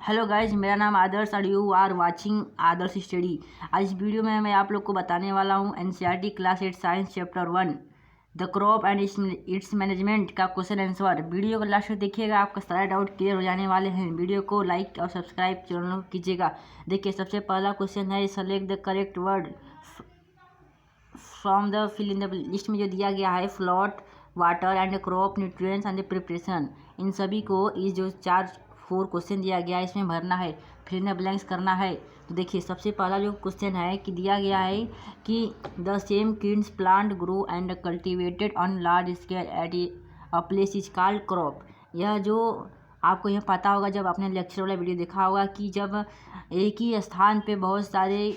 Hello guys, मेरा नाम आदर्श और you are watching Adarsh study. आज इस वीडियो में मैं आप लोग को बताने वाला हूँ NCERT class 8 science chapter 1 the crop and it's management का क्वेश्चन आंसर। वीडियो को लास्ट तक देखिएगा, आपका सारा डाउट क्लियर हो जाने वाले हैं। वीडियो को लाइक और सब्सक्राइब चैनल को कीजिएगा। देखिए, सबसे पहला क्वेश्चन है select the correct word from the fill in the list में जो दिया गया है float, water and crop, nutrients and preparation. इन सभी को इस जो 4 क्वेश्चन दिया गया है इसमें भरना है, फिल इन द ब्लैंक्स करना है। तो देखिए, सबसे पहला जो क्वेश्चन है कि दिया गया है कि the same kids plant grow and cultivated on large scale at a place is called crop. यह जो आपको यह पता होगा जब आपने लेक्चर वाला वीडियो देखा होगा कि जब एक ही स्थान पे बहुत सारे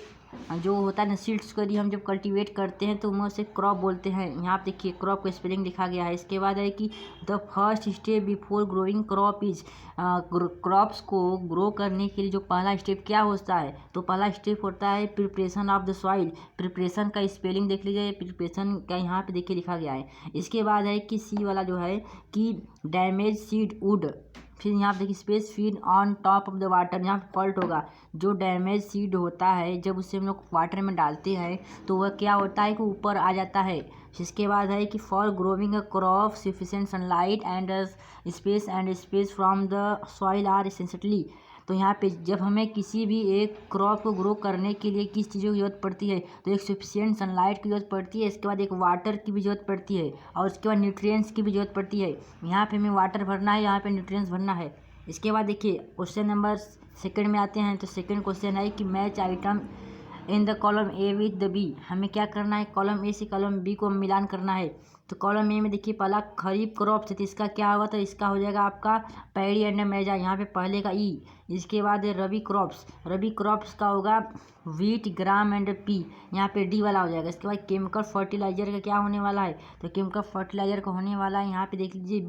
जो होता है ना सीड्स को यदि हम जब कल्टीवेट करते हैं तो हम उसे क्रॉप बोलते हैं। यहाँ पे देखिए क्रॉप का स्पेलिंग लिखा गया है। इसके बाद है कि the first step before growing crop is, crops को ग्रो करने के लिए जो पहला स्टेप क्या होता है, तो पहला स्टेप होता है preparation of the soil. Preparation का स्पेलिंग देख लीजिए, प्रिपरेशन का यहाँ पे देखिए लिखा गया है। इसके बाद है कि सी वाला जो है कि डैमेज सीड वुड, फिर यहाँ पे देखिए space feed on top of the water. यहाँ पे फॉल्ट होगा, जो डैमेज सीड होता है जब उसे हम लोग वाटर में डालते हैं तो वह क्या होता है कि ऊपर आ जाता है। इसके बाद है कि for growing a crop sufficient sunlight and space from the soil are essentially. तो यहाँ पे जब हमें किसी भी एक क्रॉप को ग्रो करने के लिए किस चीज़ों की ज़रूरत पड़ती है, तो एक सफिशिएंट सनलाइट की ज़रूरत पड़ती है। इसके बाद एक वाटर की भी ज़रूरत पड़ती है और उसके बाद न्यूट्रिएंट्स की भी ज़रूरत पड़ती है। यहाँ पे हमें वाटर भरना है, यहाँ पे न्यूट्रिएंट्स भरना है। इसके बाद देखिए क्वेश्चन नंबर 2 में आते हैं। तो सेकंड क्वेश्चन है कि match item in the column A with the B. हमें क्या करना है, कॉलम ए से कॉलम बी को मिलान करना है। तो कॉलम ए में देखिए पहला खरीफ क्रॉप्स है, तो इसका क्या होगा, तो इसका हो जाएगा आपका पैडी एंड मैजा, यहाँ पे पहले का ई। इसके बाद है रबी क्रॉप्स का होगा वीट, ग्राम एंड पी, यहाँ पे डी वाला हो जाएगा। इसके बाद केमिकल फर्टिलाइजर का क्या होने वाला है, तो केमिकल फर्टिलाइजर का होने वाला है यहाँ पे देख लीजिए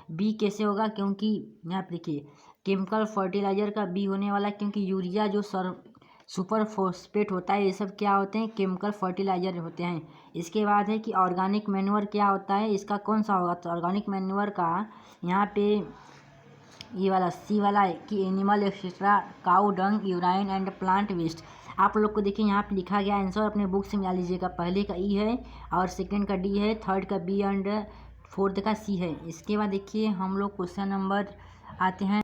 बी कैसे होगा, क्योंकि यहाँ पे देखिए केमिकल फर्टिलाइजर का बी होने वाला है, क्योंकि यूरिया जो सुपर फॉस्फेट होता है ये सब क्या होते हैं, केमिकल फर्टिलाइजर होते हैं। इसके बाद है कि ऑर्गेनिक मैन्योर क्या होता है, इसका कौन सा होगा, तो ऑर्गेनिक मैन्योर का यहाँ पे ये वाला सी वाला है कि animal etcetera, cow dung, urine and plant waste. आप लोग को देखिए यहाँ पे लिखा गया आंसर, अपने बुक से मिला लीजिएगा। पहले का ई है और सेकंड का डी है, थर्ड का बी एंड फोर्थ का सी है। इसके बाद देखिए हम लोग क्वेश्चन नंबर आते हैं।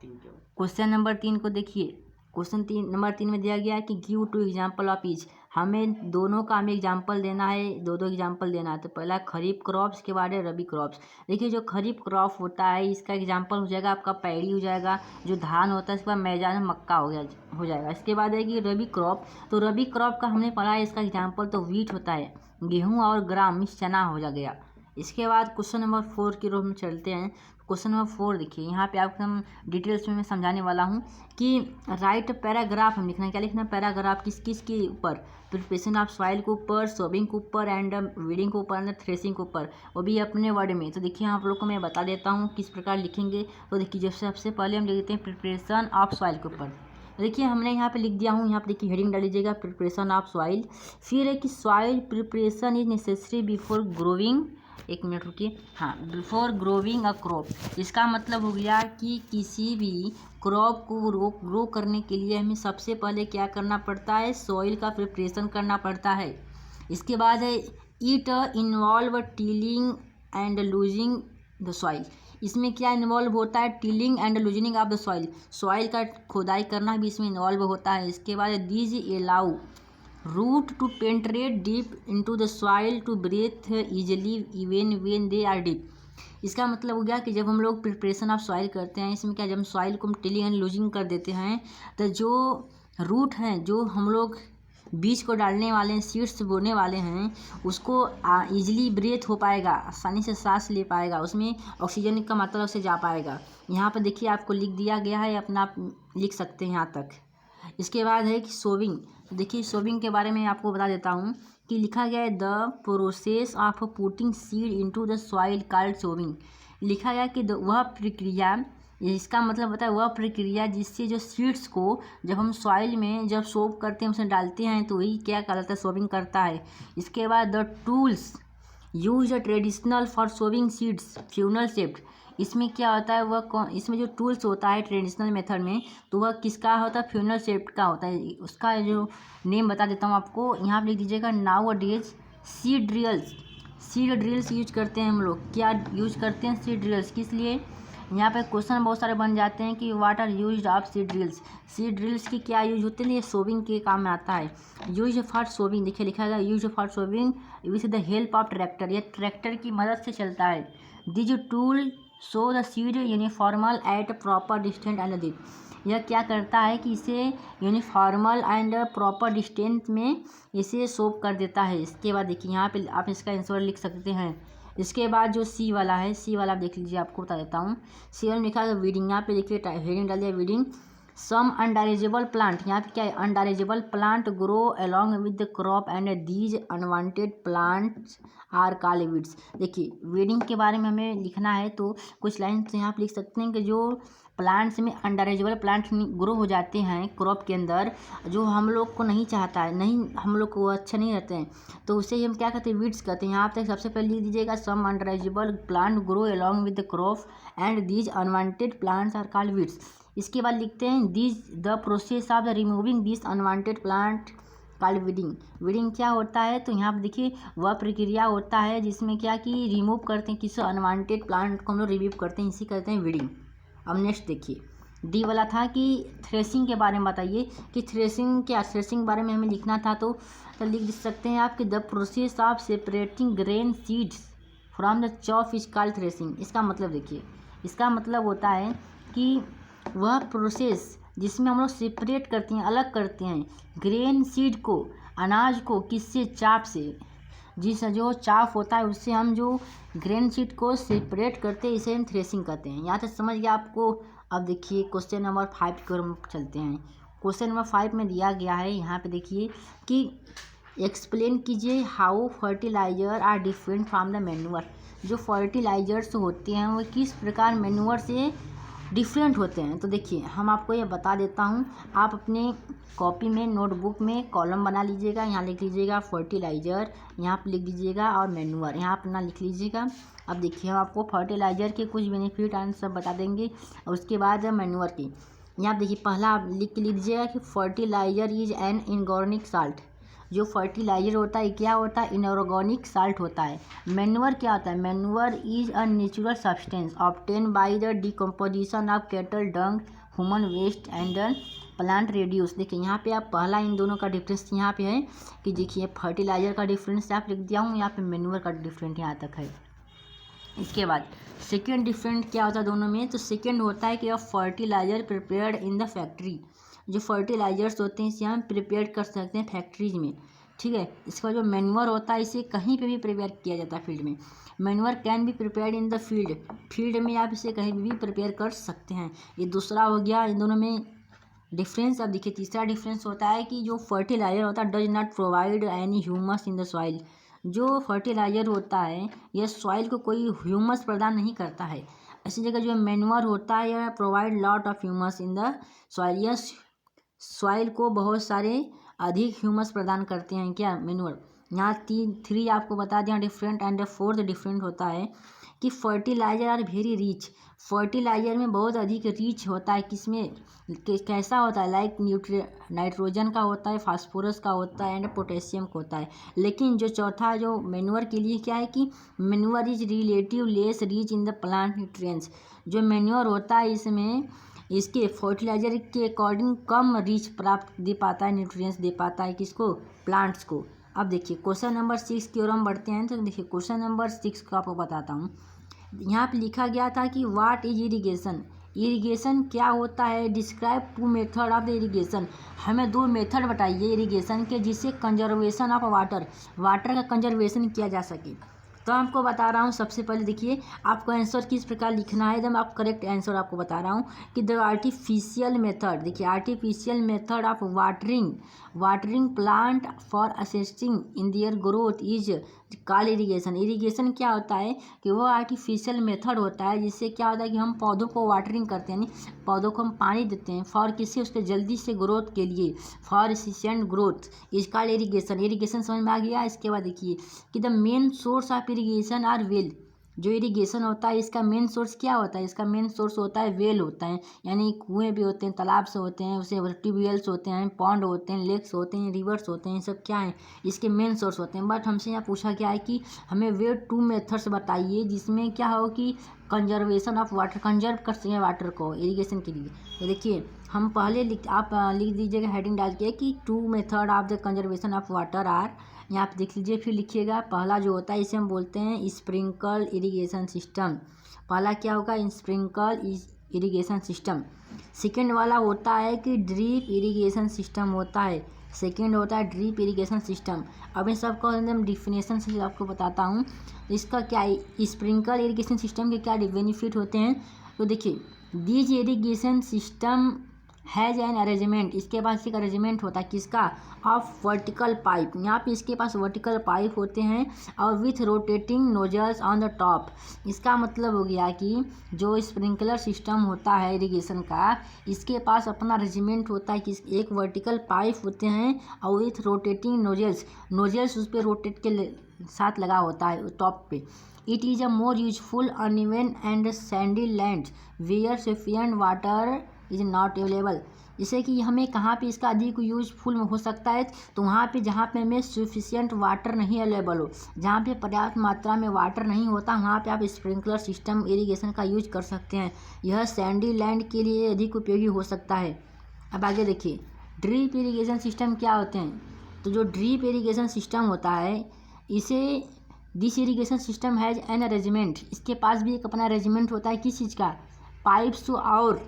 क्वेश्चन नंबर 3 को देखिए। क्वेश्चन नंबर 3 में दिया गया है कि गिव 2 एग्जाम्पल ऑफ ईच। हमें दोनों का हमें एग्जाम्पल देना है, दो एग्जाम्पल देना है। तो पहला खरीफ क्रॉप्स के बाद है रबी क्रॉप्स। देखिए जो खरीफ क्रॉप होता है इसका एग्जाम्पल हो जाएगा आपका पैडी हो जाएगा, जो धान होता है इसके बाद मैदान मक्का हो जाएगा। इसके बाद है कि रबी क्रॉप, तो रबी क्रॉप का हमने पढ़ा है, इसका एग्जाम्पल तो वीट होता है, गेहूँ और ग्राम मिक्स चना हो गया। इसके बाद क्वेश्चन नंबर 4 की रोड में चलते हैं। क्वेश्चन नंबर 4 देखिए, यहाँ पे आपको हम डिटेल्स में मैं समझाने वाला हूँ कि राइट पैराग्राफ हम लिखना है। क्या लिखना है, पैराग्राफ किस के ऊपर, प्रिपरेशन ऑफ सॉइल के ऊपर, सोविंग के ऊपर एंड वीडिंग के ऊपर एंड थ्रेसिंग के ऊपर, वो भी अपने वर्ड में। तो देखिए आप लोग को मैं बता देता हूँ किस प्रकार लिखेंगे। तो देखिए जैसे सबसे पहले हम लिख देते हैं प्रिपरेशन ऑफ सॉइल के ऊपर। देखिए हमने यहाँ पे लिख दिया हूँ, यहाँ पे देखिए हेडिंग डाल लीजिएगा प्रिपरेशन ऑफ सॉइल। फिर है कि soil preparation is necessary before growing, एक मिनट रुकिए, हाँ, बिफोर ग्रोविंग अ क्रॉप। इसका मतलब हो गया कि किसी भी क्रॉप को ग्रो करने के लिए हमें सबसे पहले क्या करना पड़ता है, सॉइल का प्रिपरेशन करना पड़ता है। इसके बाद है it involve tilling and losing the soil. इसमें क्या इन्वॉल्व होता है, tilling and loosening of the soil, soil का खुदाई करना भी इसमें इन्वॉल्व होता है। इसके बाद these allow root to penetrate deep into the soil to breathe easily even when they are deep. इसका मतलब हो गया कि जब हम लोग प्रिपरेशन ऑफ सॉइल करते हैं, इसमें क्या, जब हम सॉइल को टिलिंग एंड लूजिंग कर देते हैं तो जो रूट हैं, जो हम लोग बीज को डालने वाले हैं, सीड्स बोने वाले हैं, उसको ईजिली ब्रीथ हो पाएगा, आसानी से सांस ले पाएगा, उसमें ऑक्सीजन का मात्रा उससे जा पाएगा। यहाँ पर देखिए आपको लिख दिया गया है, अपना आप लिख सकते हैं यहाँ तक। इसके बाद है कि सोविंग। देखिए सोविंग के बारे में आपको बता देता हूँ कि लिखा गया है the process of putting seed into the soil called sowing. लिखा गया कि वह प्रक्रिया, इसका मतलब होता है वह प्रक्रिया जिससे जो सीड्स को जब हम सॉइल में जब सोव करते हैं, उसमें डालते हैं, तो वही क्या कहलाता है, सोविंग करता है। इसके बाद the tools use traditional for sowing seeds funnel shaped. इसमें क्या होता है इसमें जो टूल्स होता है ट्रेडिशनल मेथड में, तो वह किसका होता है, फ्यूनल शेप्ड का होता है। उसका जो नेम बता देता हूँ आपको, यहाँ पे लिख दीजिएगा। Now days seed drills use करते हैं हम लोग। क्या यूज करते हैं? Seed drills. किस लिए? यहाँ पे क्वेश्चन बहुत सारे बन जाते हैं कि what are used of seed drills की क्या यूज होते हैं? ये सोविंग के काम में आता है। यूज फॉर सोविंग, देखिए लिखा है use for sowing with the help of tractor, ये ट्रैक्टर की मदद से चलता है। This tool so the seed uniformly at proper distance and the, यह क्या करता है कि इसे यूनिफॉर्मल एंड प्रॉपर डिस्टेंस में इसे सोप कर देता है। इसके बाद देखिए यहाँ पे आप इसका आंसर लिख सकते हैं। इसके बाद जो सी वाला है, सी वाला आप देख लीजिए, आपको बता देता हूँ। सी वाला में लिखा है वीडिंग, यहाँ पे देखिए हेडिंग डाल दिया वीडिंग। सम अनडाइजेबल प्लांट, यहाँ पे क्या है? Undesirable plant grow along with the crop and these unwanted plants are called weeds. देखिए वीडिंग के बारे में हमें लिखना है, तो कुछ लाइन से यहाँ पे लिख सकते हैं कि जो प्लांट्स में अनडाइजेबल प्लांट ग्रो हो जाते हैं क्रॉप के अंदर, जो हम लोग को नहीं चाहता है, नहीं हम लोग को अच्छा नहीं रहते हैं, तो उसे ही हम क्या कहते हैं? वीड्स कहते हैं। यहाँ तक सबसे पहले लिख दीजिएगा some undesirable plant grow along with the crop and these unwanted plants are called weeds. इसके बाद लिखते हैं this the process of the removing this unwanted plant called weeding. Weeding क्या होता है? तो यहाँ पर देखिए वह प्रक्रिया होता है जिसमें क्या कि रिमूव करते हैं किसी अनवांटेड प्लांट को हम लोग रिमूव करते हैं, इसी कहते हैं वीडिंग। अब नेक्स्ट देखिए, डी वाला था कि थ्रेसिंग के बारे में बताइए कि थ्रेसिंग बारे में हमें लिखना था, तो लिख सकते हैं आप कि the process of separating grain seeds from the chaff is called threshing. इसका मतलब देखिए, इसका मतलब होता है कि वह प्रोसेस जिसमें हम लोग सेपरेट करते हैं, अलग करते हैं ग्रेन सीड को, अनाज को, किससे? चाप से। जिस जो चाफ होता है उससे हम जो ग्रेन सीड को सेपरेट करते हैं, इसे हम थ्रेसिंग कहते हैं। यहाँ तक समझ गया आपको? अब देखिए क्वेश्चन नंबर 5 की ओर हम चलते हैं। क्वेश्चन नंबर 5 में दिया गया है, यहाँ पे देखिए कि एक्सप्लेन कीजिए how fertiliser are different from the manure. जो फर्टिलाइजर्स होते हैं वो किस प्रकार मैन्यूअर से डिफरेंट होते हैं। तो देखिए हम आपको ये बता देता हूँ, आप अपने कॉपी में, नोटबुक में कॉलम बना लीजिएगा। यहाँ लिख लीजिएगा फर्टिलाइजर, यहाँ पे लिख दीजिएगा और मैन्यूअर यहाँ अपना लिख लीजिएगा। अब देखिए हम आपको फर्टिलाइजर के कुछ बेनिफिट एंड सब बता देंगे, और उसके बाद मैन्यूअर की। यहाँ देखिए पहला आप लिख के लीजिएगा कि fertiliser is an inorganic salt. जो फर्टिलाइजर होता है क्या होता है? इनऑर्गेनिक साल्ट होता है। मैन्यूअर क्या होता है? Manure is a natural substance obtain by the decomposition of cattle dung, human waste and plant रेड्यूस। देखिए यहाँ पे आप पहला इन दोनों का डिफरेंस यहाँ पे है कि देखिए फर्टिलाइजर का डिफरेंस आप लिख दिया हूँ, यहाँ पे मैन्यूअर का डिफरेंस यहाँ तक है। इसके बाद सेकेंड डिफरेंट क्या होता है दोनों में? तो सेकेंड होता है कि fertiliser prepared in the factory. जो फर्टिलाइजर्स होते हैं इसे हम प्रिपेयर कर सकते हैं फैक्ट्रीज में, ठीक है। इसका जो मैन्यूअर होता है इसे कहीं पे भी प्रिपेयर किया जाता है फील्ड में। Manure can be prepared in the field में आप इसे कहीं भी प्रिपेयर कर सकते हैं। ये दूसरा हो गया इन दोनों में डिफरेंस। अब देखिए तीसरा डिफरेंस होता है कि जो फर्टिलाइजर होता है does not provide any humus in the soil. जो फर्टिलाइजर होता है यह सॉइल को कोई ह्यूमस प्रदान नहीं करता है। ऐसी जगह जो मैन्यूअर होता है यह provide lot of humus in the soil. यह सॉइल को बहुत सारे अधिक ह्यूमस प्रदान करते हैं क्या? मैन्यूअर। यहाँ थ्री आपको बता दें डिफरेंट। एंड फोर्थ डिफरेंट होता है कि fertiliser are very rich. Fertiliser में बहुत अधिक रिच होता है। किसमें? कैसा होता है? लाइक नाइट्रोजन का होता है, फास्फोरस का होता है एंड पोटेशियम का होता है। लेकिन जो चौथा जो मैन्यूअर के लिए क्या है कि manure is relative less rich in the plant nutrients. जो मैन्यूअर होता है इसमें इसके फर्टिलाइजर के अकॉर्डिंग कम रिच प्राप्त दे पाता है, न्यूट्रिएंट्स दे पाता है किसको? प्लांट्स को। अब देखिए क्वेश्चन नंबर 6 की ओर हम बढ़ते हैं। तो देखिए क्वेश्चन नंबर 6 को आपको बताता हूँ। यहाँ पे लिखा गया था कि व्हाट इज इरिगेशन। इरिगेशन क्या होता है? Describe two method of the irrigation. हमें दो मेथड बताइए इरिगेशन के जिससे कंजर्वेशन ऑफ वाटर का कंजर्वेशन किया जा सके। तो आपको बता रहा हूँ सबसे पहले देखिए आपको आंसर किस प्रकार लिखना है। एकदम आप करेक्ट आंसर आपको बता रहा हूँ कि द आर्टिफिशियल मेथड। देखिए artificial method of watering plant for assisting in their growth is called irrigation. Irrigation क्या होता है कि वो आर्टिफिशियल मेथड होता है जिससे क्या होता है कि हम पौधों को वाटरिंग करते हैं, यानी पौधों को हम पानी देते हैं फॉर किसी उसके जल्दी से ग्रोथ के लिए, for efficient growth is called irrigation. Irrigation समझ में आ गया। इसके बाद देखिए कि the main source of irrigation are well. जो इरिगेशन होता है इसका मेन सोर्स क्या होता है? इसका मेन सोर्स होता है वेल होता है, यानी कुएँ भी होते हैं, तालाब से होते हैं, उसे ट्यूबवेल्स होते हैं, पॉन्ड होते हैं, लेक्स होते हैं, रिवर्स होते हैं, ये सब क्या है इसके मेन सोर्स होते हैं। बट हमसे यहाँ पूछा गया है कि हमें वे 2 मेथड्स बताइए जिसमें क्या हो कि कंजर्वेशन ऑफ वाटर, कंजर्व कर सकें वाटर को इरिगेशन के लिए। तो देखिए हम पहले लिख दीजिएगा हेडिंग डाल के कि 2 method of the conservation of water are. यहाँ पे देख लीजिए, फिर लिखिएगा पहला जो होता है इसे हम बोलते हैं स्प्रिंकल इरिगेशन सिस्टम। पहला क्या होगा? Sprinkle irrigation system. सेकेंड वाला होता है कि ड्रिप इरिगेशन सिस्टम होता है। सेकेंड होता है ड्रिप इरिगेशन सिस्टम। अब इन सब का हम डिफिनेशन से आपको बताता हूँ। इसका क्या है, स्प्रिंकल इरिगेशन सिस्टम के क्या बेनिफिट होते हैं। तो देखिए, these irrigation system has an arrangement, इसके पास एक अरेंजमेंट होता है किसका? Of vertical pipe. यहाँ पे इसके पास वर्टिकल पाइप होते हैं और with rotating nozzles on the top. इसका मतलब हो गया कि जो स्प्रिंकलर सिस्टम होता है इरिगेशन का, इसके पास अपना अरेंजमेंट होता है कि एक वर्टिकल पाइप होते हैं और विथ रोटेटिंग नोजल्स उस पर रोटेट के साथ लगा होता है टॉप पे। It is a more useful uneven and sandy land where sufficient water is not available. जैसे कि हमें कहाँ पे इसका अधिक यूजफुल हो सकता है, तो वहाँ पे जहाँ पे हमें सफिशिएंट वाटर नहीं अवेलेबल हो, जहाँ पे पर्याप्त मात्रा में वाटर नहीं होता, वहाँ पे आप स्प्रिंकलर सिस्टम इरिगेशन का यूज कर सकते हैं। यह सैंडी लैंड के लिए अधिक उपयोगी हो सकता है। अब आगे देखिए, ड्रिप इरिगेशन सिस्टम क्या होते हैं। तो जो ड्रिप इरिगेशन सिस्टम होता है इसे this irrigation system has an arrangement, इसके पास भी एक अपना अरेंजमेंट होता है। किस चीज़ का? पाइप्स और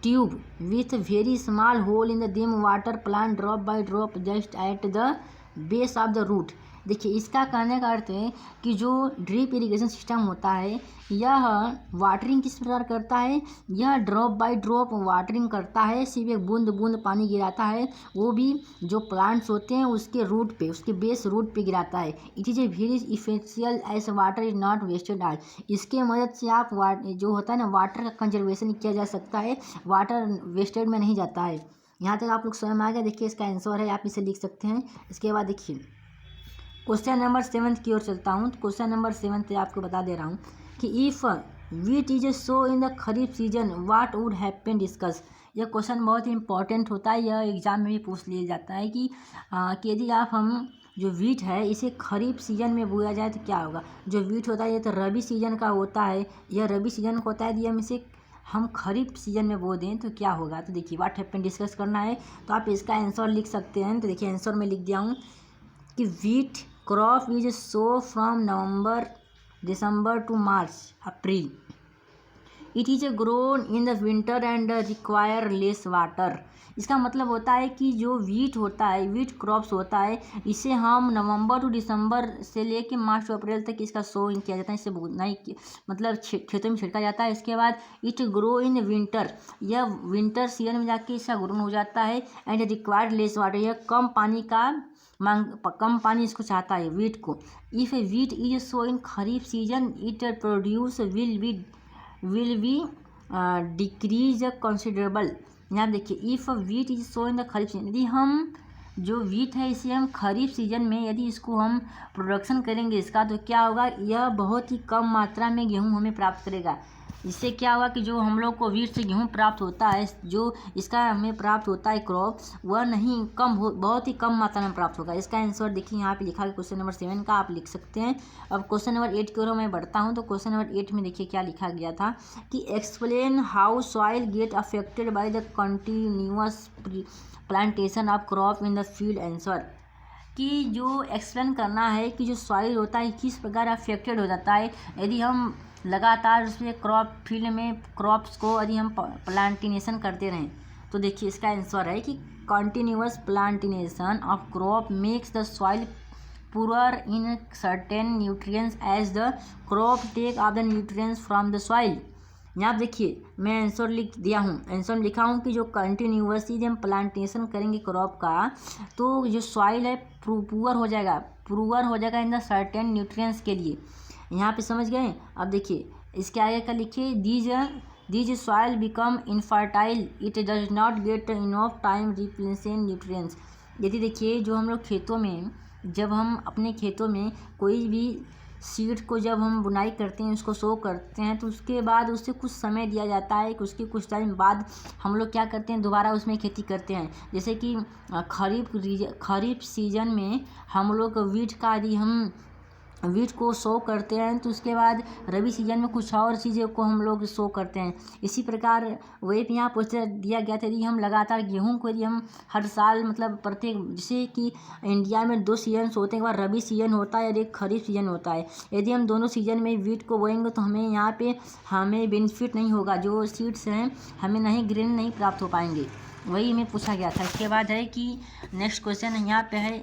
tube with very small hole in the them water plant drop by drop just at the base of the root. देखिए, इसका कहने का अर्थ है कि जो ड्रिप इरिगेशन सिस्टम होता है यह वाटरिंग किस प्रकार करता है, यह ड्रॉप बाय ड्रॉप वाटरिंग करता है, सिर्फ एक बूंद बूंद पानी गिराता है, वो भी जो प्लांट्स होते हैं उसके रूट पे, उसके बेस रूट पे गिराता है। इट इज़ ए वेरी इफेंशियल as water is not wasted all. इसके मदद से आप जो होता है ना वाटर का कंजर्वेशन किया जा सकता है, वाटर वेस्टेड में नहीं जाता है। यहाँ तक आप लोग स्वयं आ गए। देखिए इसका आंसर है, आप इसे लिख सकते हैं। इसके बाद देखिए क्वेश्चन नंबर 7 की ओर चलता हूँ। तो क्वेश्चन नंबर 7 पे आपको बता दे रहा हूँ कि if wheat is so in the kharif season what would happen discuss. यह क्वेश्चन बहुत ही इंपॉर्टेंट होता है, यह एग्जाम में भी पूछ लिया जाता है कि यदि हम जो वीट है इसे खरीफ सीजन में बोया जाए तो क्या होगा। जो वीट होता है ये तो रबी सीजन का होता है, यह रबी सीजन का होता है। यदि हम इसे खरीफ सीजन में बो दें तो क्या होगा। तो देखिए व्हाट हैपन डिस्कस करना है, तो आप इसका आंसर लिख सकते हैं। तो देखिए आंसर में लिख दिया हूँ कि wheat crop is sow from November December to March April. It is grown in the winter and require less water. इसका मतलब होता है कि जो वीट होता है, वीट क्रॉप्स होता है, इसे हम नवंबर टू दिसंबर से लेके मार्च टू अप्रैल तक इसका सोइंग किया जाता है, इससे बुनाई मतलब खेतों में छिड़का जाता है। इसके बाद इट ग्रो इन विंटर, यह विंटर सीजन में जाके इसका ग्रोन हो जाता है। एंड रिक्वायर्ड लेस वाटर, यह कम पानी इसको चाहता है वीट को। If A wheat is so in kharif season it produce will be decrease considerable. यहाँ देखिए if wheat is so in the kharif season, यदि हम जो वीट है इसे हम खरीफ सीजन में यदि इसको हम प्रोडक्शन करेंगे इसका, तो क्या होगा, यह बहुत ही कम मात्रा में गेहूँ हमें प्राप्त करेगा। इससे क्या हुआ कि जो हम लोग को वीट से गेहूँ प्राप्त होता है, जो इसका हमें प्राप्त होता है क्रॉप, वह नहीं बहुत ही कम मात्रा में प्राप्त होगा। इसका आंसर देखिए यहाँ पे लिखा है क्वेश्चन नंबर 7 का, आप लिख सकते हैं। अब क्वेश्चन नंबर 8 की ओर मैं बढ़ता हूँ। तो क्वेश्चन नंबर 8 में देखिए क्या लिखा गया था कि explain how soil get affected by the continuous plantation of crop in the field. Answer कि जो एक्सप्लेन करना है कि जो सॉइल होता है किस प्रकार अफेक्टेड हो जाता है यदि हम लगातार उसमें क्रॉप फील्ड में क्रॉप्स को यदि हम प्लांटेशन करते रहें। तो देखिए इसका आंसर है कि continuous plantation of crop makes the soil poor in certain nutrients as the crop take off the nutrients from the soil. यहाँ देखिए मैं आंसर लिख दिया हूँ, आंसर लिखा हूँ कि जो कंटिन्यूसली जब हम प्लांटेशन करेंगे क्रॉप का, तो जो सॉइल है पुअर हो जाएगा इन द सर्टेन न्यूट्रिएंट्स के लिए। यहाँ पे समझ गए। अब देखिए इसके आगे का लिखिए these soil become infertile it does not get enough time replacing nutrients. यदि देखिए जो हम लोग खेतों में, जब हम अपने खेतों में कोई भी सीड को जब हम बुनाई करते हैं, उसको सो करते हैं, तो उसके बाद उससे कुछ समय दिया जाता है कि उसके कुछ टाइम बाद हम लोग क्या करते हैं, दोबारा उसमें खेती करते हैं। जैसे कि खरीफ सीजन में हम लोग वीट का यदि हम वीट को सो करते हैं, तो उसके बाद रबी सीजन में कुछ और चीज़ों को हम लोग सो करते हैं। इसी प्रकार वही पे यहाँ पोस्टर दिया गया था, यदि हम लगातार गेहूँ को यदि हम हर साल मतलब प्रत्येक, जैसे कि इंडिया में 2 सीजन्स होते हैं, एक बार रबी सीजन होता है और एक खरीफ सीजन होता है। यदि हम दोनों सीजन में वीट को बोएंगे तो हमें यहाँ पे हमें बेनिफिट नहीं होगा, जो सीड्स हैं हमें ग्रेन नहीं प्राप्त हो पाएंगे। वही हमें पूछा गया था। इसके बाद है कि नेक्स्ट क्वेश्चन यहाँ पे है,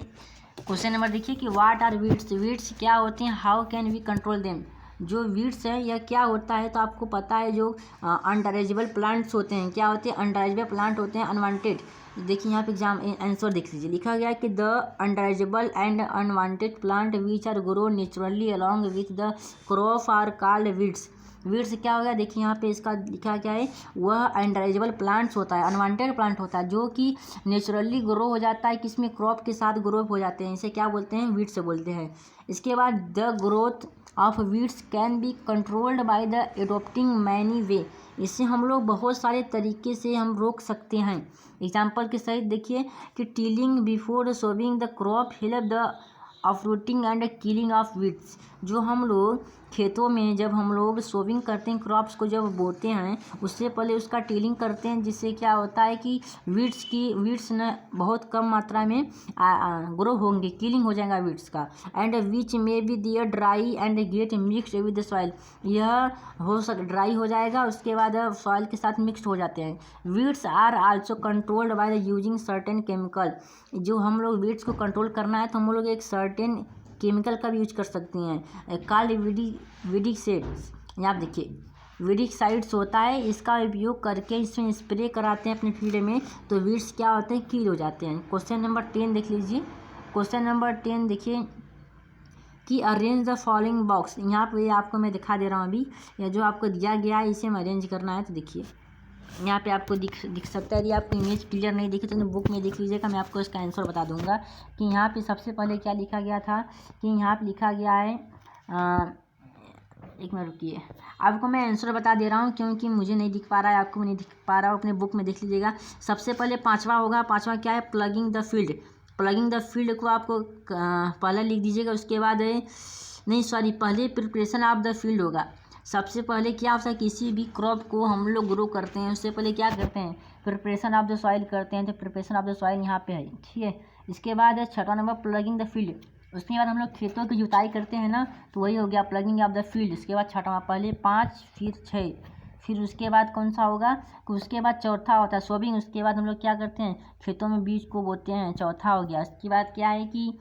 क्वेश्चन नंबर देखिए कि व्हाट आर वीड्स, वीड्स क्या होते हैं, how can we control them. जो वीड्स है यह क्या होता है, तो आपको पता है जो अनडाइजेबल प्लांट्स होते हैं, क्या होते हैं, अनडाइजेबल प्लांट होते हैं, अनवांटेड। देखिए यहाँ पे एग्जाम आंसर देख लीजिए, लिखा गया है कि the undesirable and unwanted plant which are grow naturally along with the crop are called weeds. Weeds क्या हो गया, देखिए यहाँ पे इसका लिखा क्या है, वह अनडाइजेबल प्लांट्स होता है, अनवांटेड प्लांट होता है, जो कि नेचुरली ग्रो हो जाता है, किसमें, क्रॉप के साथ ग्रो हो जाते हैं, इसे क्या बोलते हैं, वीड्स बोलते हैं। इसके बाद the growth of weeds can be controlled by the adopting many way. इससे हम लोग बहुत सारे तरीके से हम रोक सकते हैं। एग्जाम्पल के सहित देखिए कि tilling before sowing the crop help the uprooting and killing of weeds. जो हम लोग खेतों में जब हम लोग सोविंग करते हैं, क्रॉप्स को जब बोते हैं, उससे पहले उसका टीलिंग करते हैं, जिससे क्या होता है कि वीड्स न बहुत कम मात्रा में ग्रो होंगे, किलिंग हो जाएगा वीड्स का। And which may be their dry and get mixed with the soil. यह ड्राई हो जाएगा, उसके बाद सॉइल के साथ मिक्सड हो जाते हैं। Weeds are also controlled by the using certain chemical. जो हम लोग वीड्स को कंट्रोल करना है तो हम लोग एक सर्टेन केमिकल का भी यूज कर सकते हैं, कॉल्ड वीडिसाइड्स। यहाँ देखिए वीडिसाइड्स होता है, इसका उपयोग करके इसमें स्प्रे कराते हैं अपने फील्ड में, तो वीड्स क्या होते हैं, किल हो जाते हैं। क्वेश्चन नंबर 10 देख लीजिए। क्वेश्चन नंबर 10 देखिए कि अरेंज द फॉलोइंग बॉक्स। यहाँ पे आपको मैं दिखा दे रहा हूँ अभी, या जो आपको दिया गया है इसे हम अरेंज करना है। तो देखिए यहाँ पे आपको दिख सकता है, यदि आपको इमेज क्लियर नहीं दिखे तो बुक में देख लीजिएगा, मैं आपको इसका आंसर बता दूंगा। कि यहाँ पे सबसे पहले क्या लिखा गया था, कि यहाँ पे लिखा गया है, एक मिनट रुकिए, आपको मैं आंसर बता दे रहा हूँ क्योंकि मुझे नहीं दिख पा रहा है, आपको नहीं दिख पा रहा हो, अपने बुक में देख लीजिएगा। सबसे पहले 5वां होगा, 5वां क्या है, plugging the field. Plugging the field को आपको पहले लिख दीजिएगा, उसके बाद पहले प्रिपरेशन ऑफ द फील्ड होगा। सबसे पहले क्या होता है, किसी भी क्रॉप को हम लोग ग्रो करते हैं उससे पहले क्या करते हैं, प्रिपरेशन ऑफ द सॉइल करते हैं। तो प्रिपरेशन ऑफ द सॉइल यहाँ पे है, ठीक है। इसके बाद है 6वां नंबर प्लगिंग द फील्ड। उसके बाद हम लोग खेतों की जुताई करते हैं ना, तो वही हो गया प्लगिंग ऑफ द फील्ड। उसके बाद 6वां, पहले 5 फिर 6, फिर उसके बाद कौन सा होगा, उसके बाद चौथा होता है सोविंग। उसके बाद हम लोग क्या करते हैं, खेतों में बीज को बोते हैं, चौथा हो गया। उसके बाद क्या है कि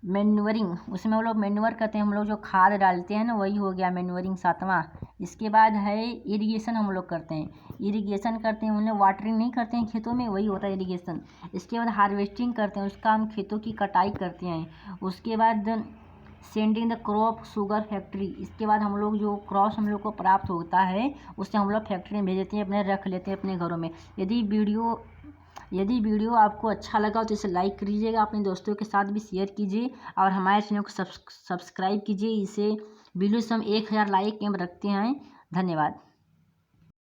मैन्युअरिंग, उसमें हम लोग मैन्युअर करते हैं, हम लोग जो खाद डालते हैं ना, वही हो गया मैन्युअरिंग 7वां। इसके बाद है इरिगेशन, हम लोग करते हैं, इरिगेशन करते हैं, हम लोग वाटरिंग नहीं करते हैं खेतों में, वही होता है इरिगेशन। इसके बाद हार्वेस्टिंग करते हैं, उसका हम खेतों की कटाई करते हैं। उसके बाद sending the crop sugar factory. इसके बाद हम लोग जो क्रॉप्स हम लोग को प्राप्त होता है उससे हम लोग फैक्ट्री में भेज देते हैं, अपने रख लेते हैं अपने घरों में। यदि वीडियो आपको अच्छा लगा तो इसे लाइक कीजिएगा, अपने दोस्तों के साथ भी शेयर कीजिए और हमारे चैनल को सब्सक्राइब कीजिए। इसे वीडियो से हम 1000 लाइक एम रखते हैं। धन्यवाद।